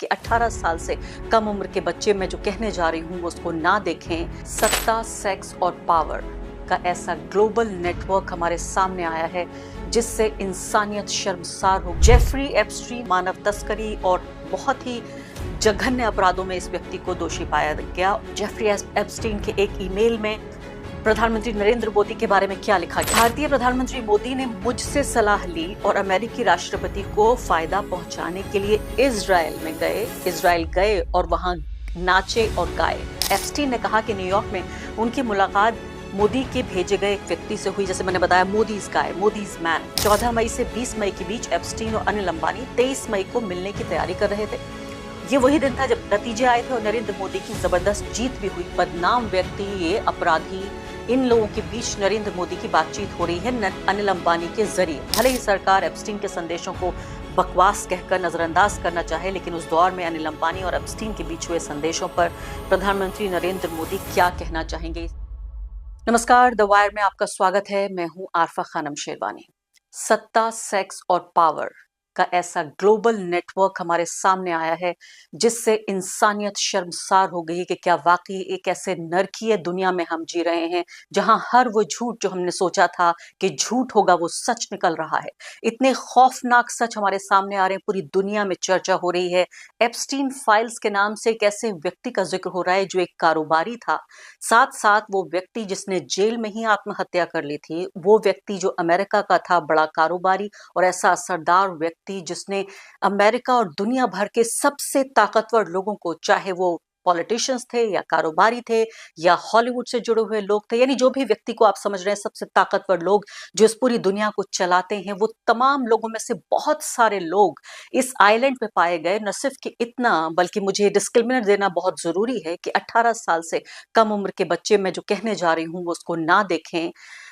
कि 18 साल से कम उम्र के बच्चे मैं जो कहने जा रही हूँ वो उसको ना देखें। सत्ता, सेक्स और पावर का ऐसा ग्लोबल नेटवर्क हमारे सामने आया है जिससे इंसानियत शर्मसार हो। जेफरी एप्स्टीन मानव तस्करी और बहुत ही जघन्य अपराधों में इस व्यक्ति को दोषी पाया गया। जेफरी एप्स्टीन के एक ईमेल में प्रधानमंत्री नरेंद्र मोदी के बारे में क्या लिखा गया? भारतीय प्रधानमंत्री मोदी ने मुझसे सलाह ली और अमेरिकी राष्ट्रपति को फायदा पहुंचाने के लिए इजराइल गए और वहां नाचे और गाए। एप्स्टीन ने कहा कि न्यूयॉर्क में उनकी मुलाकात मोदी के भेजे गए एक व्यक्ति से हुई, जैसे मैंने बताया, मोदीज गाय, मोदीज मैन। 14 मई से 20 मई के बीच एप्स्टीन और अनिल अंबानी 23 मई को मिलने की तैयारी कर रहे थे। ये वही दिन था जब नतीजे आए थे और नरेंद्र मोदी की जबरदस्त जीत भी हुई। बदनाम व्यक्ति, ये अपराधी, इन लोगों के बीच नरेंद्र मोदी की बातचीत हो रही है अनिल अंबानी के जरिए। भले ही सरकार एप्स्टीन के संदेशों को बकवास कहकर नजरअंदाज करना चाहे, लेकिन उस दौर में अनिल अंबानी और एप्स्टीन के बीच हुए संदेशों पर प्रधानमंत्री नरेंद्र मोदी क्या कहना चाहेंगे? नमस्कार, द वायर में आपका स्वागत है। मैं हूं आरफा खानम शेरवानी। सत्ता, सेक्स और पावर का ऐसा ग्लोबल नेटवर्क हमारे सामने आया है जिससे इंसानियत शर्मसार हो गई कि क्या वाकई एक ऐसे नरकीय दुनिया में हम जी रहे हैं जहां हर वो झूठ जो हमने सोचा था कि झूठ होगा वो सच निकल रहा है। इतने खौफनाक सच हमारे सामने आ रहे हैं, पूरी दुनिया में चर्चा हो रही है। एप्स्टीन फाइल्स के नाम से एक ऐसे व्यक्ति का जिक्र हो रहा है जो एक कारोबारी था, साथ साथ वो व्यक्ति जिसने जेल में ही आत्महत्या कर ली थी, वो व्यक्ति जो अमेरिका का था, बड़ा कारोबारी और ऐसा असरदार व्यक्ति जिसने अमेरिका और दुनिया भर के सबसे ताकतवर लोगों को, चाहे वो पॉलिटिशियंस थे या कारोबारी थे या हॉलीवुड से जुड़े हुए लोग थे, यानी जो भी व्यक्ति को आप समझ रहे हैं सबसे ताकतवर लोग जो इस पूरी दुनिया को चलाते हैं, वो तमाम लोगों में से बहुत सारे लोग इस आइलैंड पे पाए गए। न सिर्फ कि इतना, बल्कि मुझे डिस्क्लेमर देना बहुत जरूरी है कि 18 साल से कम उम्र के बच्चे मैं जो कहने जा रही हूँ वो उसको ना देखें।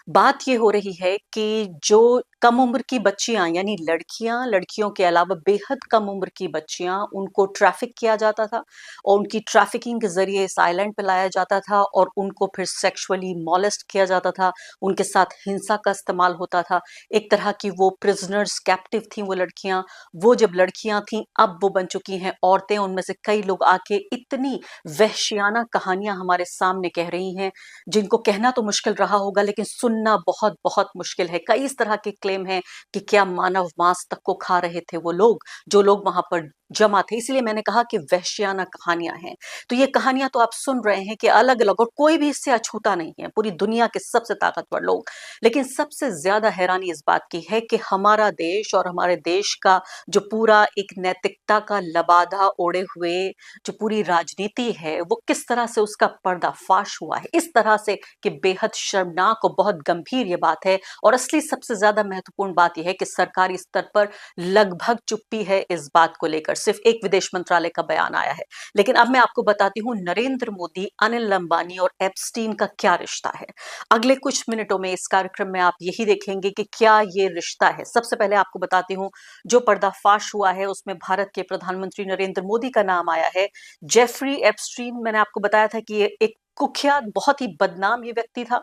बात ये हो रही है कि जो कम उम्र की बच्चियां, यानी लड़कियों के अलावा बेहद कम उम्र की बच्चियां, उनको ट्रैफिक किया जाता था और उनकी ट्रैफिकिंग के जरिए इस आइलैंड पे लाया जाता था और उनको फिर सेक्सुअली मॉलेस्ट किया जाता था, उनके साथ हिंसा का इस्तेमाल होता था। एक तरह की वो प्रिजनर्स, कैप्टिव थी वो लड़कियां। वो जब लड़कियां थीं अब वो बन चुकी हैं औरतें। उनमें से कई लोग आके इतनी वहशियाना कहानियां हमारे सामने कह रही हैं जिनको कहना तो मुश्किल रहा होगा लेकिन सुनना बहुत बहुत मुश्किल है। कई इस तरह के क्लेम हैं कि क्या मानव मांस तक को खा रहे थे वो लोग, जो लोग वहां पर जमा थे। इसलिए मैंने कहा कि वहशियाना कहानियां हैं। तो ये कहानियां तो आप सुन रहे हैं कि अलग अलग, और कोई भी इससे अछूता नहीं है, पूरी दुनिया के सबसे ताकतवर लोग। लेकिन सबसे ज्यादा हैरानी इस बात की है कि हमारा देश और हमारे देश का जो पूरा एक नैतिकता का लबादा ओढ़े हुए जो पूरी राजनीति है, वो किस तरह से उसका पर्दाफाश हुआ है इस तरह से कि बेहद शर्मनाक और बहुत गंभीर ये बात है। और असली सबसे ज्यादा महत्वपूर्ण बात यह है कि सरकारी स्तर पर लगभग चुप्पी है इस बात को लेकर। सिर्फ एक विदेश मंत्रालय का बयान आया है। लेकिन अब मैं आपको बताती हूँ नरेंद्र मोदी, अनिल अंबानी और एप्स्टीन का क्या रिश्ता है। अगले कुछ मिनटों में इस कार्यक्रम में आप यही देखेंगे कि क्या ये रिश्ता है। सबसे पहले आपको बताती हूँ जो पर्दाफाश हुआ है उसमें भारत के प्रधानमंत्री नरेंद्र मोदी का नाम आया है। जेफरी एप्स्टीन, मैंने आपको बताया था कि ये एक कुख्यात, बहुत ही बदनाम ये व्यक्ति था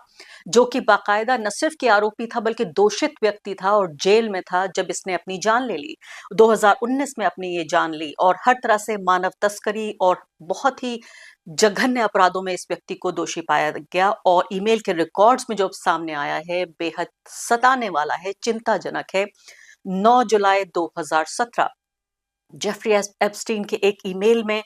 जो कि बाकायदा न सिर्फ के आरोपी था बल्कि दोषित व्यक्ति था और जेल में था जब इसने अपनी जान ले ली। 2019 में अपनी ये जान ली और हर तरह से मानव तस्करी और बहुत ही जघन्य अपराधों में इस व्यक्ति को दोषी पाया गया। और ईमेल के रिकॉर्ड्स में जो सामने आया है बेहद सताने वाला है, चिंताजनक है। 9 जुलाई 2017 जेफरी एप्स्टीन के एक ईमेल में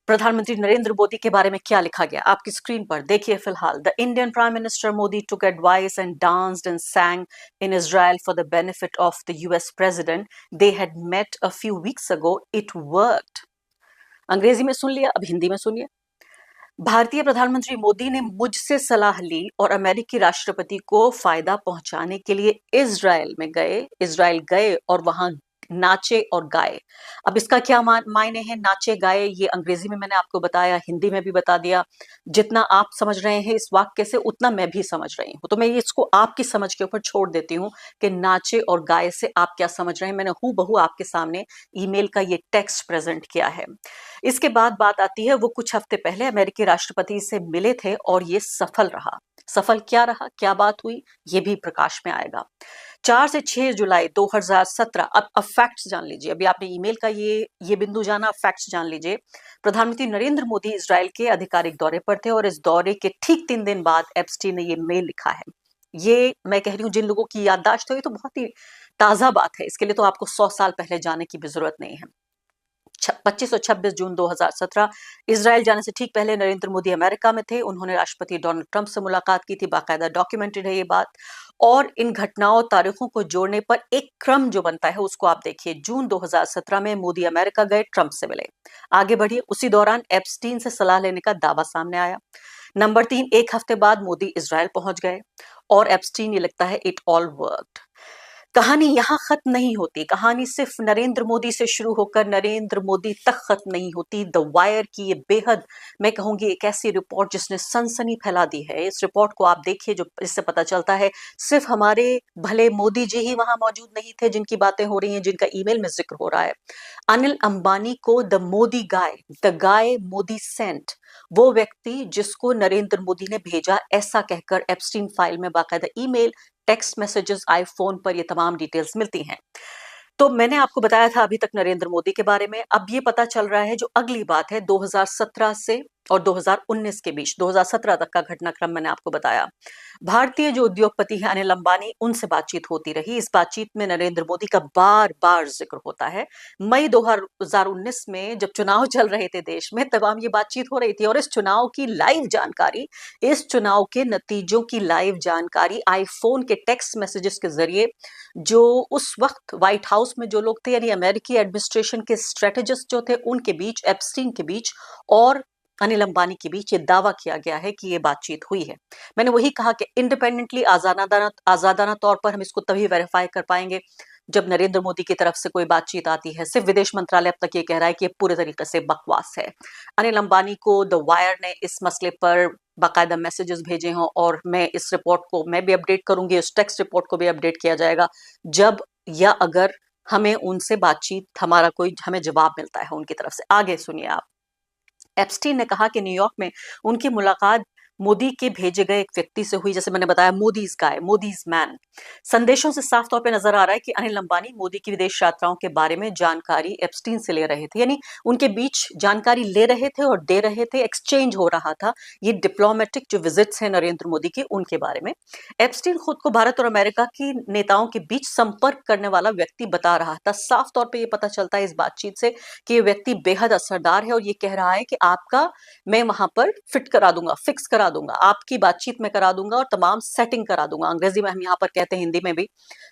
प्रधानमंत्री नरेंद्र मोदी के बारे में क्या लिखा गया आपकी स्क्रीन पर देखिए फिलहाल। The Indian prime minister Modi took advice and danced and sang in Israel for the benefit of the US president. They had met a few weeks ago. It worked. अंग्रेजी में सुन लिया, अब हिंदी में सुनिए। भारतीय प्रधानमंत्री मोदी ने मुझसे सलाह ली और अमेरिकी राष्ट्रपति को फायदा पहुंचाने के लिए इजराइल गए और वहां नाचे और गाए। अब इसका क्या मायने हैं नाचे गाए, ये अंग्रेजी में मैंने आपको बताया, हिंदी में भी बता दिया। जितना आप समझ रहे हैं इस वाक्य से उतना मैं भी समझ रही हूँ, तो मैं इसको आपकी समझ के ऊपर छोड़ देती हूँ कि नाचे और गाए से आप क्या समझ रहे हैं। मैंने हूबहू आपके सामने ईमेल का ये टेक्स्ट प्रेजेंट किया है। इसके बाद बात आती है, वो कुछ हफ्ते पहले अमेरिकी राष्ट्रपति से मिले थे और ये सफल रहा। सफल क्या रहा, क्या बात हुई, ये भी प्रकाश में आएगा। 4 से 6 जुलाई 2017। अब फैक्ट्स जान लीजिए, अभी आपने ईमेल का ये बिंदु जाना, फैक्ट्स जान लीजिए। प्रधानमंत्री नरेंद्र मोदी इजराइल के आधिकारिक दौरे पर थे और इस दौरे के ठीक 3 दिन बाद एप्स्टीन ने ये मेल लिखा है। ये मैं कह रही हूँ, जिन लोगों की याददाश्त है, ये तो बहुत ही ताजा बात है, इसके लिए तो आपको 100 साल पहले जाने की भी जरूरत नहीं है। 25 और 26 जून 2017, इजराइल जाने से ठीक पहले नरेंद्र मोदी अमेरिका में थे। उन्होंने राष्ट्रपति डोनाल्ड ट्रंप से मुलाकात की थी, बाकायदा डॉक्यूमेंटेड है ये बात। और इन घटनाओं तारीखों को जोड़ने पर एक क्रम जो बनता है उसको आप देखिए। जून 2017 में मोदी अमेरिका गए, ट्रंप से मिले, आगे बढ़िए। उसी दौरान एप्स्टीन से सलाह लेने का दावा सामने आया। नंबर 3, एक हफ्ते बाद मोदी इजराइल पहुंच गए और एप्स्टीन, ये लगता है इट ऑल वर्कड। कहानी यहाँ खत्म नहीं होती, कहानी सिर्फ नरेंद्र मोदी से शुरू होकर नरेंद्र मोदी तक खत्म नहीं होती। द वायर की ये बेहद, मैं कहूंगी, एक ऐसी रिपोर्ट जिसने सनसनी फैला दी है। इस रिपोर्ट को आप देखिए, जो इससे पता चलता है सिर्फ हमारे भले मोदी जी ही वहां मौजूद नहीं थे जिनकी बातें हो रही हैं, जिनका ईमेल में जिक्र हो रहा है। अनिल अंबानी को the Modi guy, the guy Modi sent, वो व्यक्ति जिसको नरेंद्र मोदी ने भेजा, ऐसा कहकर एप्स्टीन फाइल में बाकायदा ईमेल, टेक्स्ट मैसेजेस, आईफोन पर ये तमाम डिटेल्स मिलती हैं। तो मैंने आपको बताया था अभी तक नरेंद्र मोदी के बारे में। अब ये पता चल रहा है, जो अगली बात है, 2017 से और 2019 के बीच, 2017 तक का घटनाक्रम मैंने आपको बताया। भारतीय जो उद्योगपति हैं अनिल अंबानी, उनसे बातचीत होती रही। इस बातचीत में नरेंद्र मोदी का बार बार जिक्र होता है। मई 2019 में जब चुनाव चल रहे थे देश में, तमाम ये बातचीत हो रही थी। और इस चुनाव की लाइव जानकारी, इस चुनाव के नतीजों की लाइव जानकारी आईफोन के टेक्स्ट मैसेजेस के जरिए, जो उस वक्त व्हाइट हाउस में जो लोग थे, यानी अमेरिकी एडमिनिस्ट्रेशन के स्ट्रेटेजिस्ट जो थे, उनके बीच, एप्स्टीन के बीच और अनिल अंबानी के बीच ये दावा किया गया है कि ये बातचीत हुई है। मैंने वही कहा कि इंडिपेंडेंटली, आजादाना तौर पर हम इसको तभी वेरीफाई कर पाएंगे जब नरेंद्र मोदी की तरफ से कोई बातचीत आती है। सिर्फ विदेश मंत्रालय अब तक ये कह रहा है कि ये पूरे तरीके से बकवास है। अनिल अंबानी को द वायर ने इस मसले पर बाकायदा मैसेजेस भेजे हों, और मैं इस रिपोर्ट को मैं भी अपडेट करूंगी, इस टेक्स्ट रिपोर्ट को भी अपडेट किया जाएगा जब या अगर हमें उनसे बातचीत, हमें जवाब मिलता है उनकी तरफ से। आगे सुनिए आप। एप्स्टीन ने कहा कि न्यूयॉर्क में उनकी मुलाकात मोदी के भेजे गए एक व्यक्ति से हुई, जैसे मैंने बताया, मोदीज गाय, मोदीज मैन। संदेशों से साफ तौर पे नजर आ रहा है कि अनिल अंबानी मोदी की विदेश यात्राओं के बारे में जानकारी एप्स्टीन से ले रहे थे, यानी उनके बीच जानकारी ले रहे थे और दे रहे थे, एक्सचेंज हो रहा था। ये डिप्लोमेटिक जो विजिट्स हैं नरेंद्र मोदी के, उनके बारे में। एप्स्टीन खुद को भारत और अमेरिका की नेताओं के बीच संपर्क करने वाला व्यक्ति बता रहा था। साफ तौर पर यह पता चलता है इस बातचीत से कि ये व्यक्ति बेहद असरदार है, और ये कह रहा है कि आपका मैं वहां पर फिट करा दूंगा, फिक्स करा दूंगा, आपकी बातचीत में करा दूंगा और तमाम सेटिंग करा दूंगा। अंग्रेजी में हम यहाँ पर कहते हैं, हिंदी में भी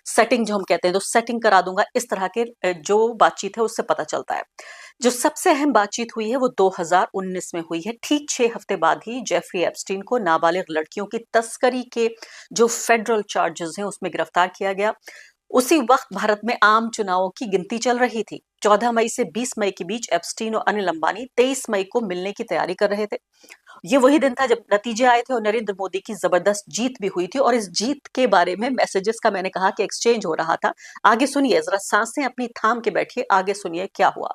सेटिंग जो हम कहते हैं, तो सेटिंग करा दूंगा। इस तरह के जो बातचीत है उससे पता चलता है। जो सबसे अहम बातचीत हुई है वो 2019 में हुई है। ठीक 6 हफ्ते बाद ही जेफरी एप्स्टीन को नाबालिग लड़कियों की तस्करी के जो फेडरल चार्जेस हैं उसमें गिरफ्तार किया गया। उसी वक्त भारत में आम चुनावों की गिनती चल रही थी। 14 मई से 20 मई के बीच एप्स्टीन और अनिल अंबानी 23 मई को मिलने की तैयारी कर रहे थे। ये वही दिन था जब नतीजे आए थे और नरेंद्र मोदी की जबरदस्त जीत भी हुई थी, और इस जीत के बारे में मैसेजेस का मैंने कहा कि एक्सचेंज हो रहा था। आगे सुनिए, जरा सांसें अपनी थाम के बैठिए, आगे सुनिए क्या हुआ।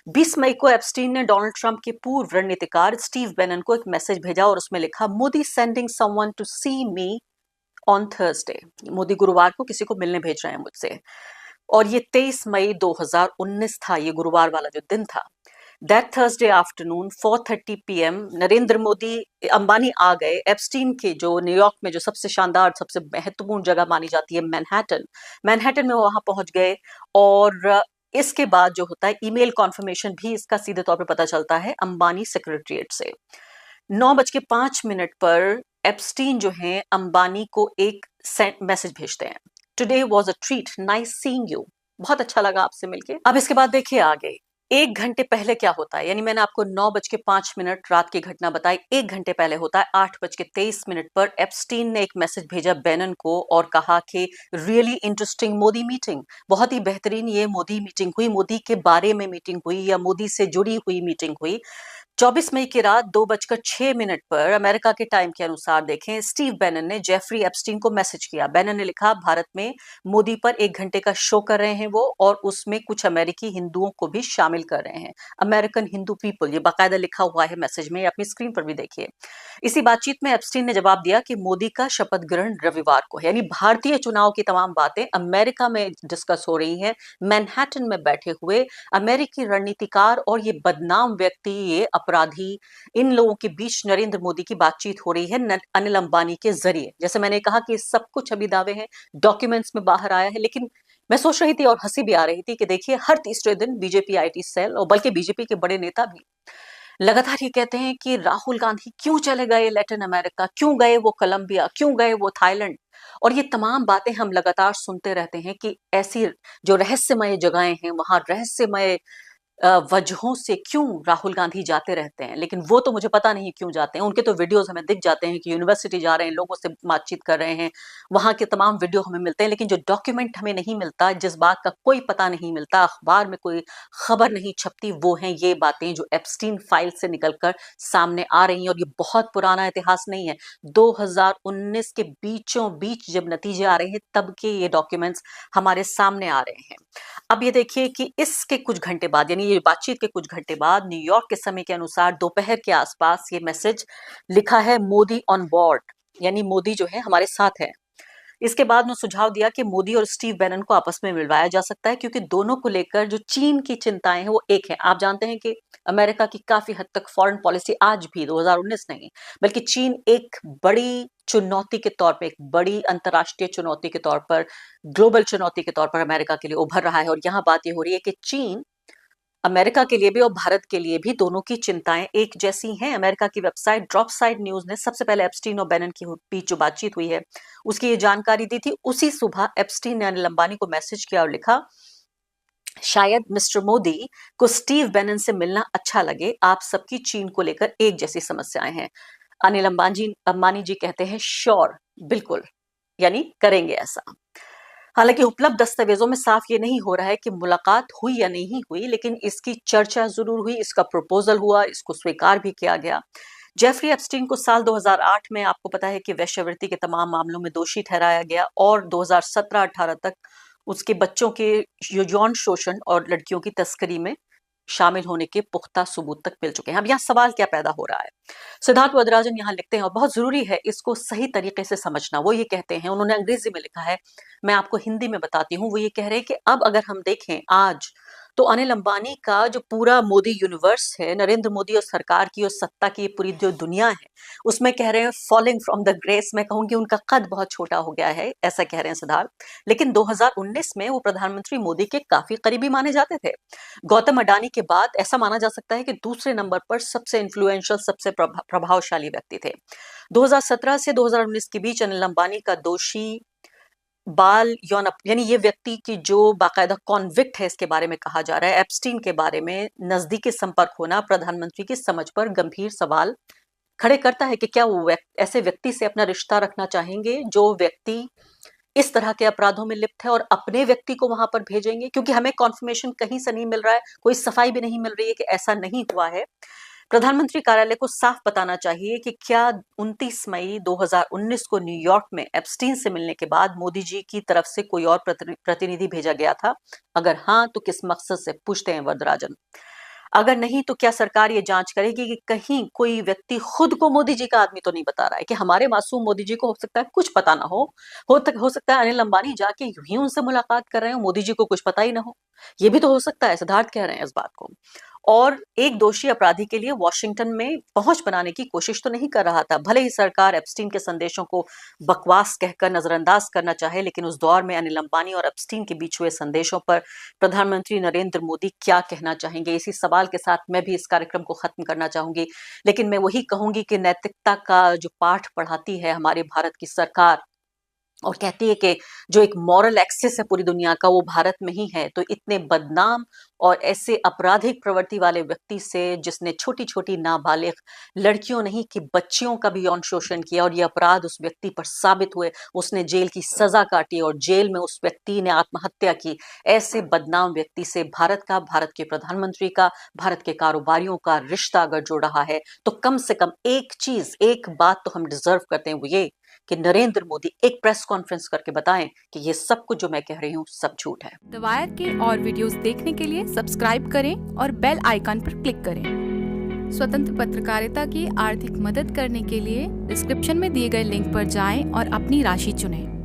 20 मई को एप्स्टीन ने डोनाल्ड ट्रंप के पूर्व रणनीतिकार स्टीव बैनन को एक मैसेज भेजा और उसमें लिखा, Modi sending someone to see me on Thursday. Modi गुरुवार को किसी को मिलने भेज रहे हैं मुझसे। और ये 23 मई 2019 था, ये गुरुवार वाला जो दिन था। That Thursday afternoon 4:30 PM Narendra Modi, Ambani आ गए एप्स्टीन के जो न्यूयॉर्क में जो सबसे शानदार, सबसे महत्वपूर्ण जगह मानी जाती है, मैनहट्टन में वहां पहुंच गए। और इसके बाद जो होता है, ईमेल कॉन्फर्मेशन भी इसका सीधे तौर पे पता चलता है अंबानी सेक्रेटरीट से। 9:05 पर एप्स्टीन जो है अंबानी को एक मैसेज भेजते हैं, today was a treat, nice seeing you, बहुत अच्छा लगा आपसे मिलके। अब इसके बाद देखिए आगे, 1 घंटे पहले क्या होता है, यानी मैंने आपको 9:05 रात की घटना बताई। 1 घंटे पहले होता है 8:23 पर एप्स्टीन ने एक मैसेज भेजा बैनन को और कहा कि रियली इंटरेस्टिंग मोदी मीटिंग, बहुत ही बेहतरीन ये मोदी मीटिंग हुई, मोदी के बारे में मीटिंग हुई या मोदी से जुड़ी हुई मीटिंग हुई। 24 मई की रात 2:06 पर अमेरिका के टाइम के अनुसार देखें, स्टीव बैनन ने जेफरी एप्स्टीन को मैसेज किया। बैनन ने लिखा, भारत में मोदी पर 1 घंटे का शो कर रहे हैं वो, और उसमें कुछ अमेरिकी हिंदुओं को भी शामिल कर रहे हैं। अमेरिकन हिंदू पीपल, ये बाकायदा लिखा हुआ है मैसेज में, अपनी स्क्रीन पर भी देखिए। इसी बातचीत में एप्स्टीन ने जवाब दिया कि मोदी का शपथ ग्रहण रविवार को है, यानी भारतीय चुनाव की तमाम बातें अमेरिका में डिस्कस हो रही हैं, मैनहट्टन में बैठे हुए अमेरिकी रणनीतिकार और ये बदनाम व्यक्ति, ये अपराधी, इन लोगों के बीच नरेंद्र मोदी की बातचीत हो रही है अनिल अंबानी के जरिए। जैसे मैंने कहा कि सब कुछ अभी दावे हैं, डॉक्यूमेंट्स में बाहर आया है, लेकिन मैं सोच रही थी और हंसी भी आ रही थी कि देखिए हर तीसरे दिन बीजेपी आईटी सेल और बल्कि बीजेपी के बड़े नेता भी लगातार ये कहते हैं कि राहुल गांधी क्यों चले गए लैटिन अमेरिका, क्यों गए वो कोलंबिया, क्यों गए वो थाईलैंड। और ये तमाम बातें हम लगातार सुनते रहते हैं कि ऐसी जो रहस्यमय जगहें हैं वहां रहस्यमय वजहों से क्यों राहुल गांधी जाते रहते हैं, लेकिन वो तो मुझे पता नहीं क्यों जाते हैं। उनके तो वीडियोस हमें दिख जाते हैं कि यूनिवर्सिटी जा रहे हैं, लोगों से बातचीत कर रहे हैं, वहां के तमाम वीडियो हमें मिलते हैं, लेकिन जो डॉक्यूमेंट हमें नहीं मिलता, जिस बात का कोई पता नहीं मिलता, अखबार में कोई खबर नहीं छपती, वो हैं ये बातें जो एप्स्टीन फाइल से निकलकर सामने आ रही हैं। और ये बहुत पुराना इतिहास नहीं है, 2019 के बीचों बीच जब नतीजे आ रहे हैं तब के ये डॉक्यूमेंट्स हमारे सामने आ रहे हैं। अब ये देखिए कि इसके कुछ घंटे बाद, यानी ये बातचीत के कुछ घंटे बाद, न्यूयॉर्क के समय के अनुसार दोपहर के आसपास ये मैसेज लिखा है, मोदी ऑन बोर्ड, यानी मोदी जो है हमारे साथ है। इसके बाद उन्होंने सुझाव दिया कि मोदी और स्टीव बैनन को आपस में मिलवाया जा सकता है, क्योंकि दोनों को लेकर जो चीन की चिंताएं हैं वो एक है। आप जानते हैं कि अमेरिका की काफी हद तक फॉरेन पॉलिसी आज भी 2019 नहीं, बल्कि चीन एक बड़ी चुनौती के तौर पे, एक बड़ी अंतर्राष्ट्रीय चुनौती के तौर पर, ग्लोबल चुनौती के तौर पर अमेरिका के लिए उभर रहा है। और यहाँ बात ये हो रही है कि चीन अमेरिका के लिए भी और भारत के लिए भी दोनों की चिंताएं एक जैसी हैं। अमेरिका की वेबसाइट ड्रॉपसाइड न्यूज ने सबसे पहले एप्स्टीन और बैनन की बीच जो बातचीत हुई है उसकी ये जानकारी दी थी। उसी सुबह एप्स्टीन ने अनिल अंबानी को मैसेज किया और लिखा, शायद मिस्टर मोदी को स्टीव बैनन से मिलना अच्छा लगे, आप सबकी चीन को लेकर एक जैसी समस्याएं हैं। अनिल अंबानी जी कहते हैं, श्योर, बिल्कुल, यानी करेंगे ऐसा। हालांकि उपलब्ध दस्तावेजों में साफ ये नहीं हो रहा है कि मुलाकात हुई या नहीं हुई, लेकिन इसकी चर्चा जरूर हुई, इसका प्रपोजल हुआ, इसको स्वीकार भी किया गया। जेफरी एप्स्टीन को साल 2008 में, आपको पता है कि वेश्यावृत्ति के तमाम मामलों में दोषी ठहराया गया और 2017-18 तक उसके बच्चों के यौन शोषण और लड़कियों की तस्करी में शामिल होने के पुख्ता सबूत तक मिल चुके हैं। अब यहाँ सवाल क्या पैदा हो रहा है, सिद्धार्थ वदराजन यहाँ लिखते हैं, और बहुत जरूरी है इसको सही तरीके से समझना। वो ये कहते हैं, उन्होंने अंग्रेजी में लिखा है, मैं आपको हिंदी में बताती हूँ। वो ये कह रहे हैं कि अब अगर हम देखें आज, तो अनिल अंबानी का जो पूरा मोदी यूनिवर्स है, नरेंद्र मोदी और सरकार की और सत्ता की पूरी जो दुनिया है, उसमें कह रहे हैं फॉलिंग फ्रॉम द ग्रेस। मैं कहूंगी उनका कद बहुत छोटा हो गया है, ऐसा कह रहे हैं सिद्धार्थ। लेकिन 2019 में वो प्रधानमंत्री मोदी के काफी करीबी माने जाते थे। गौतम अडानी के बाद ऐसा माना जा सकता है कि दूसरे नंबर पर सबसे इन्फ्लुएंशियल, सबसे प्रभावशाली व्यक्ति थे। 2017 से 2019 के बीच अनिल अंबानी का दोषी बाल यौन, यानी ये व्यक्ति की जो बाकायदा कॉन्विक्ट है, इसके बारे में कहा जा रहा है। एप्स्टीन के बारे में नजदीकी संपर्क होना प्रधानमंत्री की समझ पर गंभीर सवाल खड़े करता है कि क्या वो ऐसे व्यक्ति से अपना रिश्ता रखना चाहेंगे जो व्यक्ति इस तरह के अपराधों में लिप्त है, और अपने व्यक्ति को वहां पर भेजेंगे, क्योंकि हमें कॉन्फर्मेशन कहीं से नहीं मिल रहा है, कोई सफाई भी नहीं मिल रही है कि ऐसा नहीं हुआ है। प्रधानमंत्री कार्यालय को साफ बताना चाहिए कि क्या 29 मई 2019 को न्यूयॉर्क में एप्स्टीन से मिलने के बाद मोदी जी की तरफ से कोई और प्रतिनिधि भेजा गया था? अगर हाँ, तो किस मकसद से, पूछते हैं वरदराजन। अगर नहीं, तो क्या सरकार ये जांच करेगी कि कहीं कोई व्यक्ति खुद को मोदी जी का आदमी तो नहीं बता रहा है, कि हमारे मासूम मोदी जी को हो सकता है कुछ पता ना हो सकता है अनिल अंबानी जाके यूं ही उनसे मुलाकात कर रहे हो, मोदी जी को कुछ पता ही ना हो। ये भी तो हो सकता है, सिद्धार्थ कह रहे हैं इस बात को। और एक दोषी अपराधी के लिए वॉशिंगटन में पहुंच बनाने की कोशिश तो नहीं कर रहा था। भले ही सरकार एप्स्टीन के संदेशों को बकवास कहकर नजरअंदाज करना चाहे, लेकिन उस दौर में अनिल अंबानी और एप्स्टीन के बीच हुए संदेशों पर प्रधानमंत्री नरेंद्र मोदी क्या कहना चाहेंगे? इसी सवाल के साथ मैं भी इस कार्यक्रम को खत्म करना चाहूंगी, लेकिन मैं वही कहूंगी कि नैतिकता का जो पाठ पढ़ाती है हमारे भारत की सरकार, और कहती है कि जो एक मॉरल एक्सेस है पूरी दुनिया का वो भारत में ही है। तो इतने बदनाम और ऐसे आपराधिक प्रवृत्ति वाले व्यक्ति से, जिसने छोटी छोटी नाबालिग लड़कियों नहीं कि बच्चियों का भी यौन शोषण किया और ये अपराध उस व्यक्ति पर साबित हुए, उसने जेल की सजा काटी और जेल में उस व्यक्ति ने आत्महत्या की, ऐसे बदनाम व्यक्ति से भारत के प्रधानमंत्री का, भारत के कारोबारियों का रिश्ता अगर जुड़ रहा है तो कम से कम एक चीज, एक बात तो हम डिजर्व करते हैं, वो ये कि नरेंद्र मोदी एक प्रेस कॉन्फ्रेंस करके बताएं कि ये सब कुछ जो मैं कह रही हूँ सब झूठ है। द वायर के और वीडियोस देखने के लिए सब्सक्राइब करें और बेल आइकन पर क्लिक करें। स्वतंत्र पत्रकारिता की आर्थिक मदद करने के लिए डिस्क्रिप्शन में दिए गए लिंक पर जाएं और अपनी राशि चुनें।